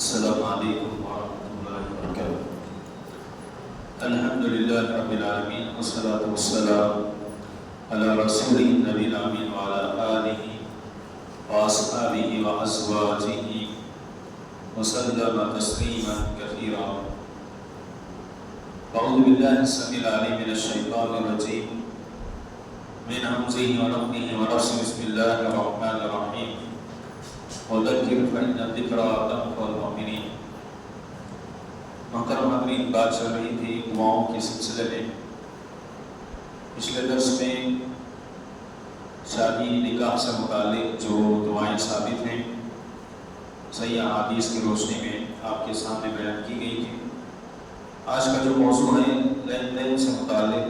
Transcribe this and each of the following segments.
السلام علیکم ورحمۃ اللہ وبرکاتہ۔ الحمدللہ رب العالمین والصلاة والسلام علی رسول النبی الامین وعلی آلہ واصحابہ وازواجہ وسلم تسلیما کثیرا۔ اعوذ باللہ السمیع العلیم من الشیطان الرجیم من ہمزہ ونفخہ ونفثہ، بسم اللہ الرحمن الرحیم۔ وذکر فإن الذکریٰ تنفع المؤمنین۔ محترم حضرین، بات چل رہی تھی دعاؤں کے سلسلے میں۔ پچھلے درس میں شادی نکاح سے متعلق جو دعائیں ثابت ہیں صحیح احادیث کی روشنی میں آپ کے سامنے بیان کی گئی تھی۔ آج کا جو موضوع ہے لین دین سے متعلق،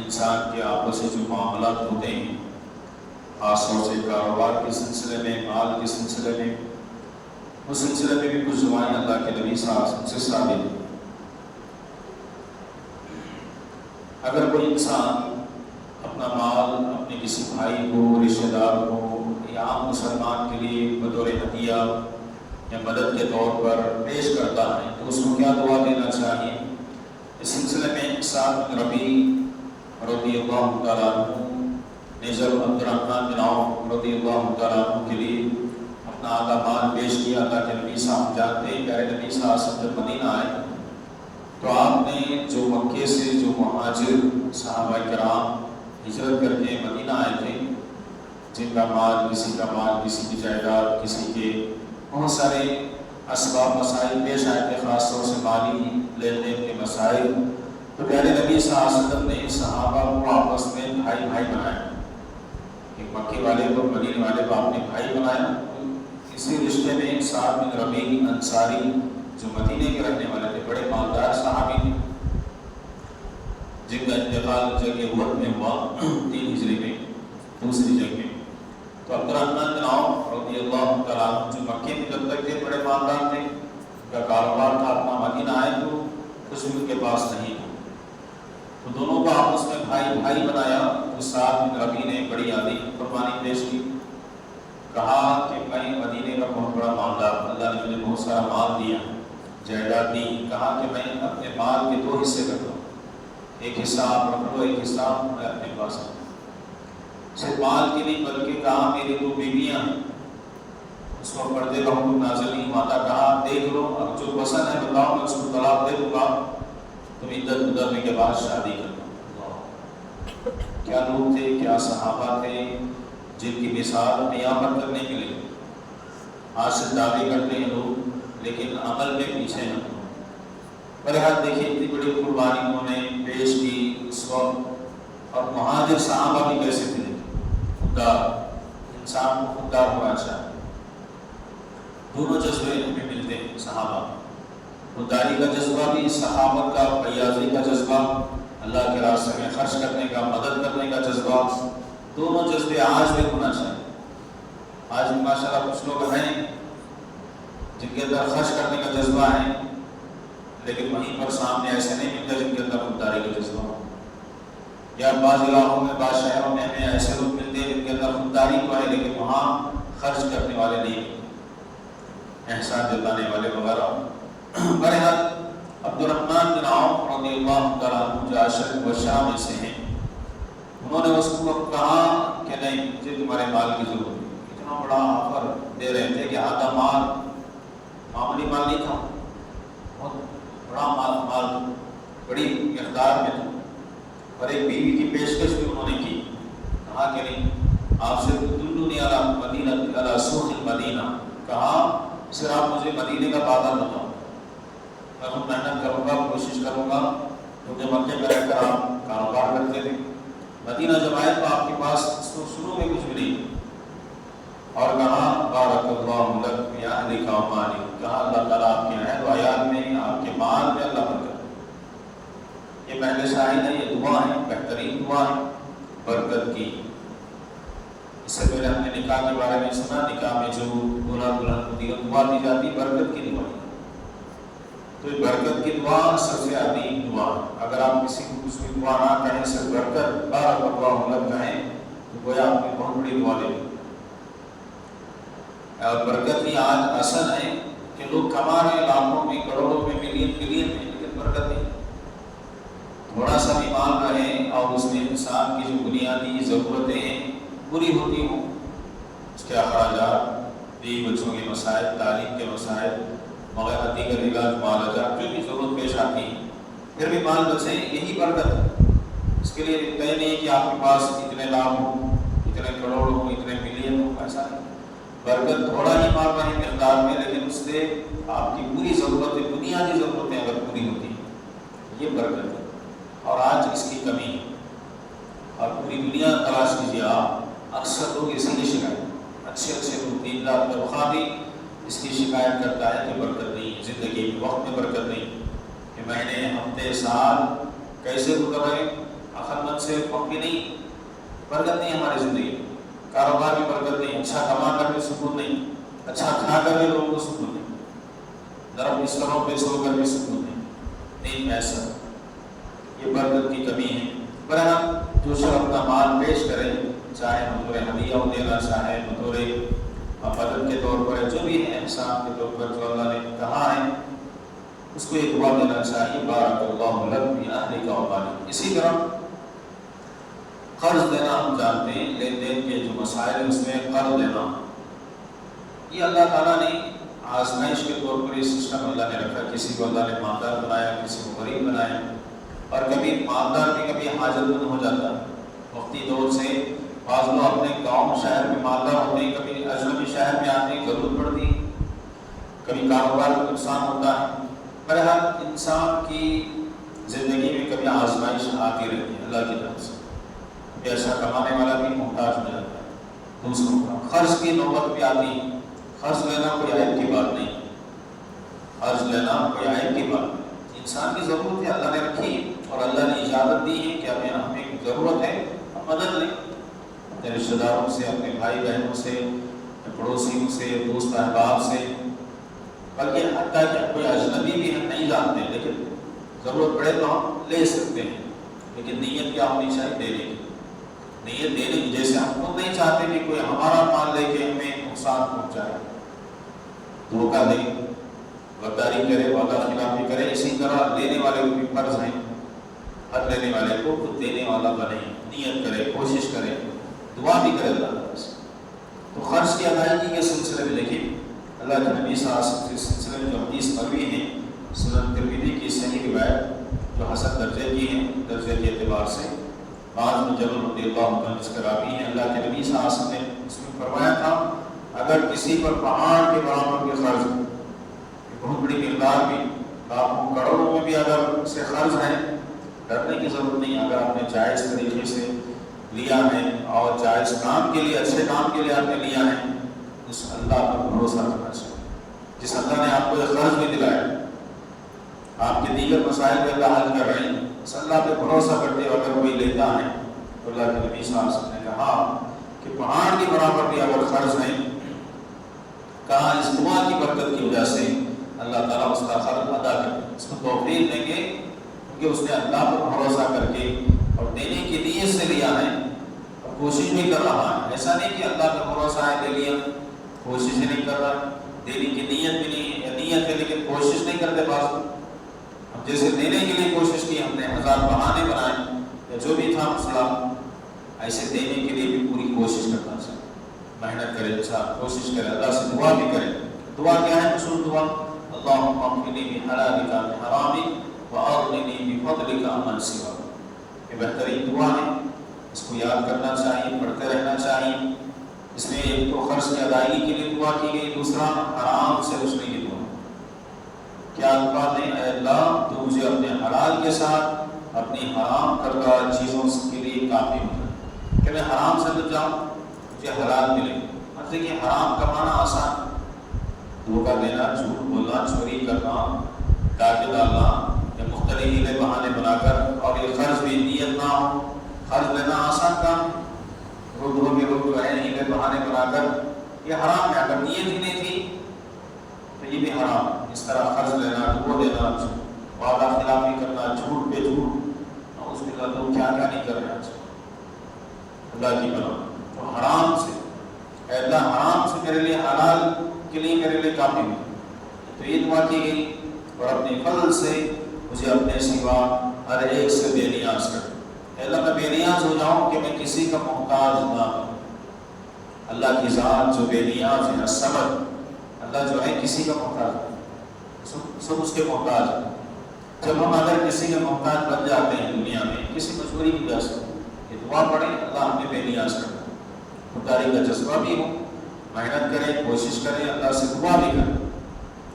انسان کے آپس میں جو معاملات ہوتے ہیں، خاص طور سے کاروبار کے سلسلے میں، مال کے سلسلے میں، اس سلسلے میں بھی کچھ دعائیں اللہ کے نبی صلی اللہ علیہ وسلم سے ثابت ہیں۔ اگر کوئی انسان اپنا مال اپنے کسی بھائی کو، رشتہ دار کو یا عام مسلمان کے لیے بطور ہدیہ یا مدد کے طور پر پیش کرتا ہے تو اس کو کیا دعا دینا چاہیے؟ اس سلسلے میں سعد بن ربیع رضی اللہ تعالیٰ عنہ نے جب عبد الرحمن بن عوف رضی اللہ تعالیٰ عنہ کے لیے اپنا آدھا مال پیش کیا، اللہ کے نبی صاحب جانتے ہیں پیارے نبی صلی اللہ علیہ وسلم جب مدینہ آئے تو آپ نے جو مکے سے جو مہاجر صحابہ کرام ہجرت کر کے مدینہ آئے تھے، جن کا مال، کسی کا مال، کسی کی جائیداد، کسی کے بہت سارے اسباب مسائل پیش آئے تھے، خاص طور سے مالی لین دین کے مسائل، تو پیارے نبی صلی اللہ علیہ وسلم نے صحابہ کو آپس میں بھائی بھائی بنایا۔ ایک مکے والے کو، مدینے والے کو آپ نے بھائی بنایا۔ اسی رشتے میں ایک سعد بن ربیع انصاری جو مدینے کے رہنے والے تھے، بڑے مالدار صحابی تھے، جن کا انتقال جنگ احد میں ہوا 3 ہجری میں، دوسری جنگ میں۔ تو عبد الرحمن بن عوف رضی اللہ تعالیٰ عنہ جو مکے میں جب تک تھے بڑے مالدار تھے، ان کا کاروبار تھا، اپنا مدینہ آئے تو کچھ بھی ان کے پاس نہیں تھا، تو دونوں کو آپس میں بھائی بھائی بنایا۔ تو سعد بن ربیع نے بڑی عظیم قربانی پیش کی، کہا کہ میں مدینے کا بہت بڑا مالدار، اللہ نے مجھے بہت سارا مال دیا، جائیداد دی، کہا کہ میں اپنے مال کے 2 حصے کرتا ہوں، ایک حصہ آپ رکھ لو، ایک حصہ میں اپنے پاس رکھوں۔ صرف مال کی نہیں بلکہ کہا میری 2 بیویاں ہیں، اس کو پردے کا حکم نازل نہیں ہوا تھا، کہا دیکھ لو، اب جو پسند ہے بتاؤ، میں اس کو طلاق دے دوں گا، تم عدت گزرنے کے بعد شادی کر دو۔ کیا لوگ تھے، کیا صحابہ تھے جن کی مثال ہمیں یاد کرنے کے لیے آج سے دعوے کرتے ہیں لوگ، لیکن عمل میں پیچھے ہیں۔ بہرحال دیکھیں اتنی بڑی قربانی انہوں نے پیش کی اس وقت، اور مہاجر صحابہ بھی کیسے تھے، خوددار، انسان کو خوددار ہونا چاہیے۔ دونوں جذبے ہمیں ملتے ہیں، صحابہ خودداری کا جذبہ بھی، صحابت کا فیاضی کا جذبہ، اللہ کے راستے میں خرچ کرنے کا، مدد کرنے کا جذبہ، دونوں جذبے آج بھی ہونا چاہیے۔ آج بھی ماشاءاللہ کچھ لوگ ہیں جن کے اندر خرچ کرنے کا جذبہ ہے، لیکن وہیں پر سامنے ایسے نہیں ملتے جن کے اندر خودداری کا جذبہ ہو۔ یا بعض علاقوں میں، بعض شہروں میں ہمیں ایسے لوگ ملتے ہیں جن کے اندر خودداری تو ہے لیکن وہاں خرچ کرنے والے نہیں، احسان جتانے والے وغیرہ۔ بہرحال عبد الرحمن بن عوف رضی اللہ تعالیٰ عنہ جو عاشر مبشرہ میں سے ہیں، انہوں نے اس کو کہا کہ نہیں، مجھے تمہارے مال کی ضرورت ہے۔ اتنا بڑا آفر دے رہے تھے کہ آدھا مال معمولی مال نہیں تھا، بہت بڑا مال بڑی مقدار میں تھا، اور ایک بیوی کی پیشکش بھی انہوں نے کی، کہا کہ نہیں، آپ سے دلونی علی مدینہ علی سوق المدینہ، کہا صرف آپ مجھے مدینے کا بازار بتاؤ، میں خود محنت کروں گا، کوشش کروں گا، کیونکہ مکے میں رہ کر آپ کاروبار کرتے تھے، مدینہ جب آئے تو آپ کے پاس شروع میں کچھ بھی نہیں، اور کہا بارک اللہ لک فی اہلک و مالک، کہا اللہ تعالیٰ آپ کے اہل و عیال میں، آپ کے مال میں اللہ برکت۔ یہ پہلے شاہد ہے، یہ دعا ہے، بہترین دعا ہے برکت کی۔ اس سے پہلے ہم نے نکاح کے بارے میں سنا، نکاح میں جو دولہا دلہن کو دعا دی جاتی برکت کی دعا، تو برکت کی دعا سب سے عظیم دعا۔ اگر آپ کسی کو کچھ بھی دعا نہ کہیں، صرف برکت بارک اللہ لک کہیں، تو گویا آپ نے بہت بڑی دعا لے لی۔ اور برکت ہی آج اصل ہے کہ لوگ کما رہے ہیں لاکھوں میں، کروڑوں میں، ملین میں، لیکن برکت نہیں۔ تھوڑا سا بھی مال رہے اور اس میں انسان کی جو بنیادی ضرورتیں ہیں پوری ہوتی ہوں، اس کے اخراجات، بیوی بچوں کے مسائل، تعلیم کے مسائل وغیرہ، دیگر علاج معالجات جو بھی ضرورت پیش آتی ہے، پھر بھی مال بچے، یہی برکت ہے۔ اس کے لیے طے نہیں کہ آپ کے پاس اتنے لاکھ ہوں، اتنے کروڑ ہوں، اتنے ملین ہوں، ایسا نہیں۔ برکت تھوڑا ہی مال رہے مقدار میں، لیکن اس سے آپ کی پوری ضرورتیں، بنیادی ضرورتیں اگر پوری ہوتی ہیں، یہ برکت ہے۔ اور آج اس کی کمی ہے، اور پوری دنیا تلاش کیجیے آپ، اکثر لوگ اسی کی شکایت، اچھے لوگ 3 لاکھ تنخواہ بھی اس کی شکایت کرتا ہے کہ برکت نہیں، زندگی میں وقت میں برکت نہیں، کہ مہینے، ہفتے، سال کیسے گزر رہے، عقل مند سے وقت بھی نہیں، برکت نہیں ہماری زندگی میں، کاروبار میں برکت نہیں، اچھا کما کر بھی سکون نہیں، اچھا کھا کر بھی لوگوں کو سکون نہیں، نرم بستروں پہ سو کر بھی سکون نہیں پیسہ، یہ برکت کی کمی ہے۔ بہرحال جو شخص اپنا مال پیش کرے، چاہے بطور ہدیہ دینا، چاہے بطور مدد کے طور پر، جو بھی ہے احسان کے طور پر جو اللہ نے کہا ہے، اس کو ایک دعا دینا چاہیے، بارک اللہ لک فی اہلک و مالک۔ اسی طرح قرض دینا ہم جانتے ہیں، لین دین کے جو مسائل ہیں اس میں قرض دینا، یہ اللہ تعالیٰ نے آزمائش کے طور پر یہ سسٹم اللہ نے رکھا، کسی کو اللہ نے مالدار بنایا، کسی کو غریب بنایا، اور کبھی مالدار بھی کبھی حاجت مند ہو جاتا ہے، وقتی دور سے بعض لوگ اپنے گاؤں شہر میں مالدار ہوتے ہیں، کبھی اجنبی شہر میں آتے ہیں، ضرورت پڑتی ہے، کبھی کاروبار کا نقصان ہوتا ہے۔ بہرحال انسان کی زندگی میں کبھی آزمائش آتی رہتی ہے اللہ کی طرف سے، پیسہ کمانے والا بھی محتاج ہو جاتا ہے دوسروں کا، قرض کی نوبت بھی آتی ہے۔ قرض لینا کوئی عیب کی بات نہیں، قرض لینا کوئی عیب کی بات نہیں، انسان کی ضرورت ہے، اللہ نے رکھی ہے، اور اللہ نے اجازت دی ہے کہ ہمیں ضرورت ہے، ہم مدد لیں، اپنے رشتہ داروں سے، اپنے بھائی بہنوں سے، پڑوسیوں سے، دوست احباب سے، بلکہ حتیٰ کہ کوئی اجنبی بھی ہم نہیں جانتے، لیکن ضرورت پڑے تو ہم لے سکتے ہیں، لیکن نیت کیا ہونی چاہیے؟ دینے کی نیت، دینے کی، جیسے ہم خود نہیں چاہتے کہ کوئی ہمارا مال لے کے ہمیں نقصان پہنچائے، دھوکہ دے، غداری کرے، وعدہ خلافی کرے، اسی طرح دینے والے کو بھی فرض ہے، ہر لینے والے کو خود دینے والا بنے، نیت کرے، کوشش کرے، دعا بھی کرے اللہ تعالیٰ سے۔ تو قرض کی ادائیگی کے سلسلے میں دیکھیں، اللہ کے نبی صلی اللہ علیہ وسلم کے سلسلے میں جو حدیث مروی ہے، سنن ترمذی کی صحیح روایت جو حسن درجے کی ہیں، درجے کے اعتبار سے، بعض میں جبل رضی اللہ عنہ اس کا راوی ہے، اللہ کے نبی صلی اللہ علیہ وسلم نے اس میں فرمایا تھا، اگر کسی پر پہاڑ کے برابر کے قرض، بہت بڑی مقدار بھی، لاکھوں کروڑوں میں بھی اگر اس سے قرض ہے، ڈرنے کی ضرورت نہیں، اگر آپ نے جائز طریقے سے لیا ہے اور جائز کام کے لیے، اچھے کام کے لیے آپ نے لیا ہے، اس اللہ پر بھروسہ رکھنا چاہیے، جس اللہ نے آپ کو یہ قرض بھی دلایا، آپ کے دیگر مسائل پہ اللہ حل کر رہے ہیں، اس اللہ پہ بھروسہ کرتے ہوئے اگر کوئی لیتا ہے، تو اللہ کے نبی صلی اللہ علیہ وسلم نے کہا کہ پہاڑ کے برابر بھی اگر قرض ہے، کہا اس دعا کی برکت کی وجہ سے اللہ تعالیٰ اس کا قرض ادا کر دے، اس کو توفیق دیں گے، کیونکہ اس نے اللہ پر بھروسہ کر کے اور دینے کی نیت سے لیا ہے اور کوشش بھی کر رہا ہے، ایسا نہیں کہ اللہ پر بھروسہ ہے دے لیا، کوشش ہی نہیں کر رہا، دینے کی نیت بھی نہیں ہے، یا نیت ہے لیکن کوشش نہیں کرتے، بعض ہم جیسے دینے کے لیے کوشش کی، ہم نے 1000 بہانے بنائے، یا جو بھی تھا مسئلہ، ایسے دینے کے لیے بھی پوری کوشش کرنا چاہیے، محنت کرے، اچھا کوشش کرے، اللہ سے دعا بھی کرے۔ دعا کیا ہے؟ مشہور دعا، اللہم اغننی بحلالک عن حرامک واغننی بفضلک عمن سواک، یہ بہترین دعا ہے، اس کو یاد کرنا چاہیے، پڑھتے رہنا چاہیے۔ اس میں ایک تو قرض کی ادائیگی کے لیے دعا کی گئی، دوسرا حرام سے بچنے کی دعا، کیا دعا دیں؟ اے اللہ تو مجھے اپنے حلال کے ساتھ اپنی حرام کردہ چیزوں کے لیے کافی ہو جائے، کہ میں حرام سے بچ جاؤں، مجھے حلال ملے۔ اب دیکھیے حرام کمانا آسان، دھوکہ دینا، جھوٹ بولنا، چوری کرنا، ڈاکے ڈالنا، یا مختلف ہیلے بہانے بنا کر، اور یہ قرض بھی نیت نہ ہو، قرض لینا آسان کام ہے، روز کے لوگ جو ہے ہیلے بہانے بنا کر، یہ حرام ہے، اگر نیت ہی نہیں تھی تو یہ بھی حرام ہے۔ اس طرح قرض لینا، ڈبو دینا، وعدہ خلافی کرنا، جھوٹ پہ جھوٹ، اس کے بعد لوگ کیا نہیں کر رہے ہیں اللہ کی بنا، تو حرام سے، اے اللہ حرام سے کچھ میرے لیے حلال کے لیے میرے لیے کافی ہو. تو یہ دعا کی گئی اور اپنے فضل سے مجھے اپنے سوا ہر ایک سے بے نیاز کر. اللہ میں بے نیاز ہو جاؤں کہ میں کسی کا محتاج نہ ہوں. اللہ کی ذات جو بے نیاز ہے، الصمد، اللہ جو ہے کسی کا محتاج نہیں، سب اس کے محتاج ہیں. جب ہم اگر کسی کے محتاج بن جاتے ہیں دنیا میں کسی مجبوری کی وجہ سے، یہ دعا پڑھیں اللہ ہمیں بے نیاز کرے. خودداری کا جذبہ بھی ہو، محنت کریں، کوشش کریں، اللہ سے دعا بھی کریں،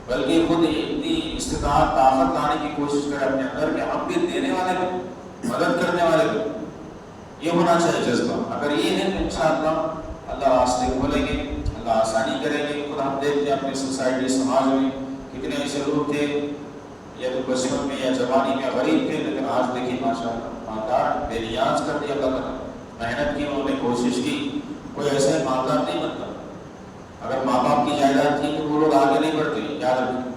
بلکہ خود اتنی استطاعت طاقت لانے کی کوشش کریں اپنے اندر کہ ہم بھی دینے والے بھی، مدد کرنے والے بھی. یہ ہونا چاہیے جذبہ. اگر یہ ہے تو انشاءاللہ اللہ راستے کھولیں گے، اللہ آسانی کریں گے. خود ہم دیکھتے ہیں اپنی سوسائٹی سماج میں کتنے ایسے لوگ تھے یا تو بچپن میں یا جوانی میں غریب تھے، لیکن آج دیکھیے ماشاءاللہ مالدار، بے نیاز کر دیا اللہ تعالیٰ. محنت کی، انہوں نے کوشش کی. کوئی ایسے مالدار نہیں بنتا. اگر ماں باپ کی جائیداد تھی تو وہ لوگ آگے نہیں بڑھتے. یاد رکھیں،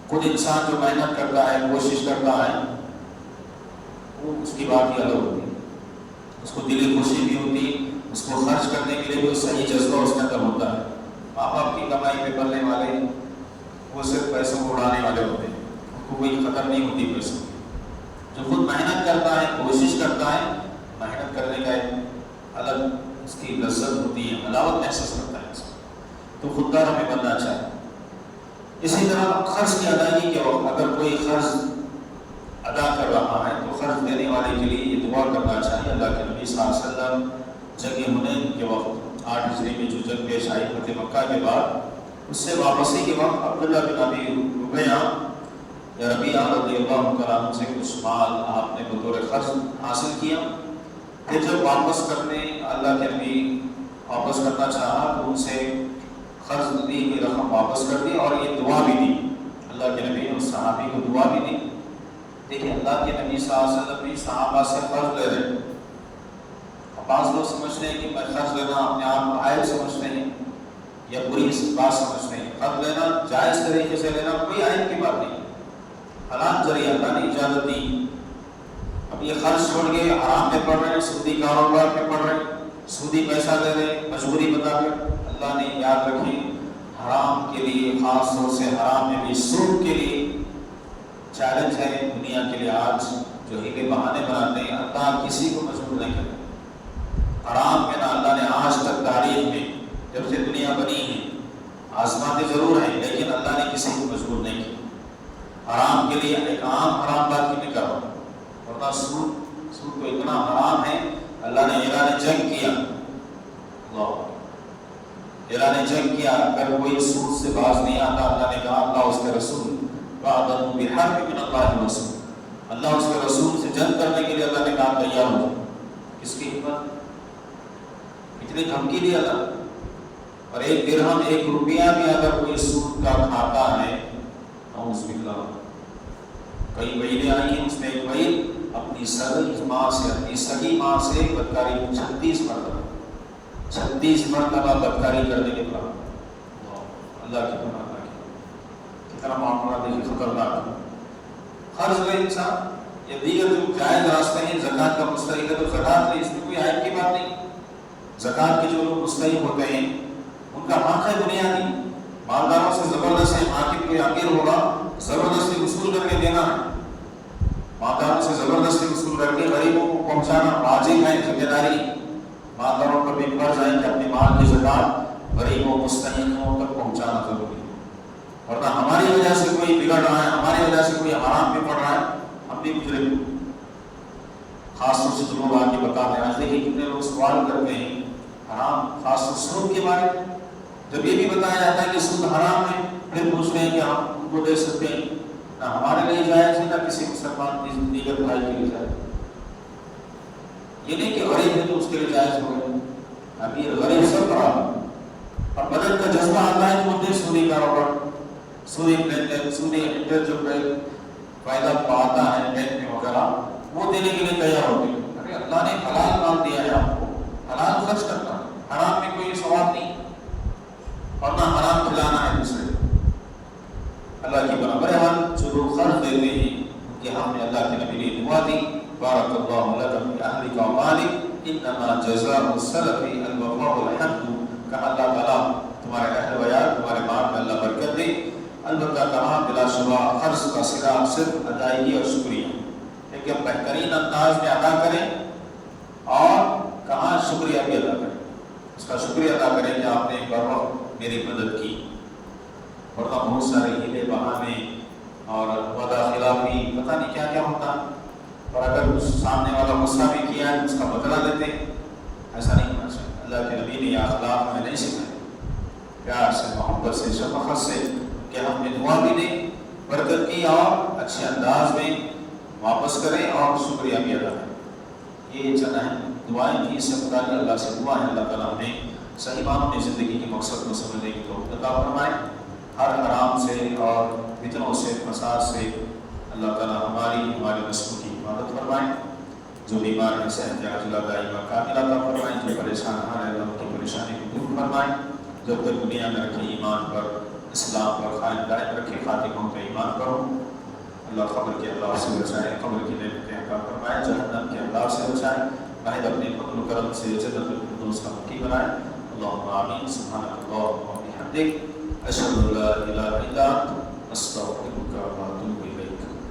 خود انسان جو محنت کرتا ہے، کوشش کرتا ہے، وہ اس کی بات ہی الگ ہوتی ہے. اس کو دلی خوشی بھی ہوتی، اس کو خرچ کرنے کے لیے بھی صحیح جذبہ اس کے اندر ہوتا ہے. ماں باپ کی کمائی پہ پلنے والے وہ صرف پیسوں کو اڑانے والے ہوتے ہیں، ان کو کوئی قدر نہیں ہوتی پیسوں کی. جو خود محنت کرتا ہے، کوشش کرتا ہے، محنت کرنے کا ایک الگ اس کی لذت ہوتی ہے، حلاوت محسوس کرتا ہے. تو خوددار ہمیں بننا چاہیے. اسی طرح قرض کی ادائیگی کے وقت اگر کوئی قرض ادا کر رہا ہے تو قرض دینے والے کے لیے یہ دعا کرنا چاہیے. اللہ کے نبی صلی اللہ علیہ وسلم جنگ حنین کے وقت 8 ہجری میں جو جنگ پیش آئی فتح مکہ کے بعد، اس سے واپسی کے وقت عبداللہ بن ابی ربیعہ یا ربیعہ رضی اللہ تعالیٰ عنہ سے کچھ مال آپ نے بطور قرض حاصل کیا. پھر جب واپس کرنے اللہ کے نبی واپس کرنا چاہا تو ان سے قرض دی ہوئی رقم واپس کر دی اور یہ دعا بھی دی. اللہ کے نبی نے اس صحابی کو دعا بھی دی. دیکھیں اللہ کے نبی صلی اللہ علیہ وسلم بھی صحابہ سے قرض لے رہے ہیں. بعض لوگ سمجھتے ہیں کہ میں قرض لینا اپنے آپ کو عائب سمجھتے ہیں یا بری بات سمجھتے ہیں. قرض لینا جائز طریقے سے لینا کوئی عائب کی بات نہیں، حلال ذریعہ اللہ نے اجازت دی. اب یہ قرض چھوڑ کے حرام میں پڑ رہے ہیں، سودی کاروبار میں پڑ رہے ہیں، سودی پیسہ لے رہے ہیں مجبوری بتا کر. اللہ نے یاد رکھیں حرام کے لیے، خاص طور سے حرام میں بھی سود کے لیے چیلنج ہے دنیا کے لیے. آج جو ہیلے بہانے بناتے ہیں، اللہ کسی کو مجبور نہیں کرتا. حرام میں نہ اللہ نے آج تک تاریخ میں جب سے دنیا بنی ہے آزماتے ضرور ہیں، لیکن اللہ نے کسی کو مجبور نہیں کیا. حرام کے لیے ایک عام حرام بات کی نہیں کر رہا، ورنہ سود تو اتنا حرام ہے اللہ نے اعلان جنگ کیا. اعلان جنگ کیا. اگر کوئی سود سے باز نہیں آتا، اللہ نے کہا اللہ اس کے رسول وعدوا بحرب من اللہ ورسول، اللہ اس کے رسول سے جنگ کرنے کے لیے اللہ نے کہا تیار ہو جائے. کس کی ہمت، اتنی دھمکی دی اللہ. اور 1 درہم 1 روپیہ بھی اگر کوئی سود کا کھاتا ہے، اعوذ باللہ. کئی وعیدیں آئی ہیں، اس میں ایک وعید اپنی سگی ماں سے بدکاری 36 مرتبہ بدکاری کرنے کے بعد. اللہ کی پناہ کتنا معاملہ دیکھیں خطرناک. قرض لے انسان یا دیگر جو جائز راستے ہیں، زکوٰۃ کا مستحق ہے تو زکوٰۃ لے، اس میں کوئی عیب کی بات نہیں. زکوٰۃ کے جو لوگ مستحق ہوتے ہیں ان کا حق ہے بنیادی. مالداروں سے زبردستی، حاکم کوئی امیر ہوگا زبردستی وصول کر کے دینا ہے. مالداروں سے زبردستی وصول کر کے غریبوں کو پہنچانا واجب ہے، ذمہ داری. مالداروں پر بھی فرض ہے کہ اپنے مال کی زکوٰۃ غریبوں مستحقوں تک پہنچانا ضروری ہے. ورنہ ہماری وجہ سے کوئی بگڑ رہا ہے، ہماری وجہ سے کوئی حرام میں پڑ رہا ہے، ہم بھی مجرم. خاص طور سے جو لوگ آگے بتاتے ہیں، آج دیکھیں کتنے لوگ سوال کرتے ہیں حرام، خاص طور سود کے بارے میں. جب یہ بھی بتایا جاتا ہے کہ سود حرام ہے، پھر پوچھتے ہیں کہ ہم ان کو دے سکتے ہیں. نہ ہمارے لیے جائز ہے، نہ کسی مسلمان دیگر بھائی کے لیے جائز. یہ نہیں کہ غریب ہے تو اس کے لیے جائز ہو گئے، امیر غریب سب برابر. اور مدد کا جذبہ آتا ہے تو وہ سودی کاروبار، سودی انٹرسٹ جو فائدہ پاتا ہے بینک میں وغیرہ، وہ دینے کے لیے تیار ہوتے ہیں. ارے اللہ نے حلال مال دیا ہے آپ کو، حلال خرچ کرنا ہے، حرام میں کوئی ثواب نہیں، اور نہ حرام کھلانا ہے دوسرے. اللہ کی برابر حال جو لوگ قرض دیتے ہیں ان کے حق میں اللہ کے نبی نے دعا دی. بارک اللہ لکم فی اہلک و مالک انما جزاء السلف الوفاء والحمد. کہا اللہ تعالیٰ تمہارے اہل ویال تمہارے مال میں اللہ برکت دے۔ البتہ کہا بلا شبہ قرض کا سرا صرف ادائیگی اور شکریہ، لیکن بہترین انداز میں ادا کریں، اور کہاں شکریہ بھی ادا کریں، اس کا شکریہ ادا کریں کہ آپ نے بر وقت میری مدد کی، ورنہ بہت سارے ہیلے بہانے اور وعدہ خلافی پتہ نہیں کیا کیا ہوتا، اور اگر سامنے والا غصہ بھی کیا ہے اس کا بدلہ لیتے ہیں، ایسا نہیں ہونا چاہیے۔ اللہ کے نبی نے یہ اخلاق ہمیں نہیں سکھائے، پیار سے، محبت سے، شفقت سے، کہ ہم نے دعا بھی دیں برکت کی اور اچھے انداز میں واپس کریں اور شکریہ بھی ادا کریں۔ یہ چنا ہے دعائیں کی سبقانی اللہ سے دعا ہے اللہ تعالیٰ ہمیں صحیح معنوں میں زندگی کے مقصد کو سمجھنے کی توفیق عطا فرمائے، ہر حرام سے اور فتنوں سے، فساد سے اللہ تعالیٰ ہمارے نسلوں کی حفاظت فرمائے، جو بیمار ہیں صحت عاجلہ دائمہ کاملہ عطا فرمائے، جو پریشان ہیں اللہ کی پریشانی کو دور فرمائے، جب تک دنیا میں رکھے ایمان پر، اسلام پر قائم دائم رکھے، خاتموں پہ ایمان پر ہوں۔ اللہ قبر کے عذاب سے بچائے، قبر کی نعمتیں عطا فرمائے، جہنم کے عذاب سے بچائے، واحد اپنے فضل و کرم سے جنت الفردوس کا مقیم بنائے۔ اللہم آمین۔ سبحانک اللہم و بحمدک، اشہد ان لا الہ الا انت، استغفرک و اتوب